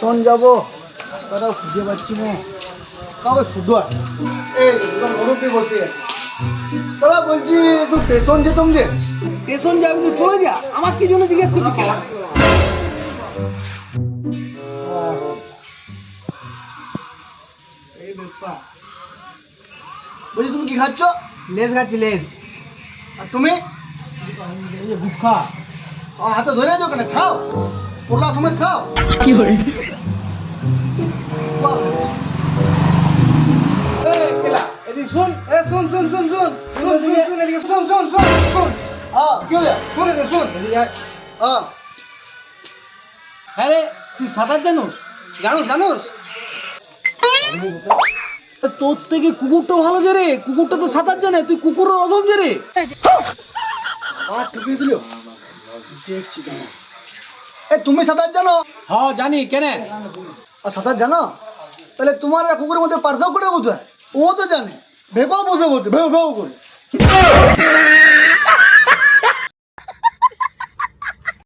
শোন যাবো রাস্তাটাও খুঁজে পাচ্ছি না। তবে শুধু এই মুরব্বী বসে আছে। দাদা বলছি একটু স্টেশন যেতাম যে। স্টেশন যাবি তো চলে যা, আমার কি জন্য জিজ্ঞেস করছি কেন? এই ব্যাপার। বলছি তুমি কি খাচ্ছ? লেজ খাচ্ছি লেজ। আর তুমি? গুটখা। হাতে ধরে আছো কেন? খাও, পড়লার সময় খাও। কি করে? শোন, এ শোন শোন শোন শোন শোন শোন শোন এদিকে শোন শোন শোন শোন। কি হলো? শোন এদিকে শোন। হ্যাঁ রে, তুই সাঁতার জানোস? জানোস জানোস? তোর থেকে কুকুরটা ভালো যে রে, কুকুরটা তো সাঁতার জানে, তুই কুকুরের অধম যে রে। টুপিয়ে দিল দেখছি কেন। এ তুমি সাঁতার জানো? হ্যাঁ জানি, কেন? আর সাঁতার জানো? তাহলে তোমার আর কুকুরের মধ্যে পার্থক্য করে বোঝায়। ও তো জানে, ভেপাও বসে বসে ভেউ ভেউ করে।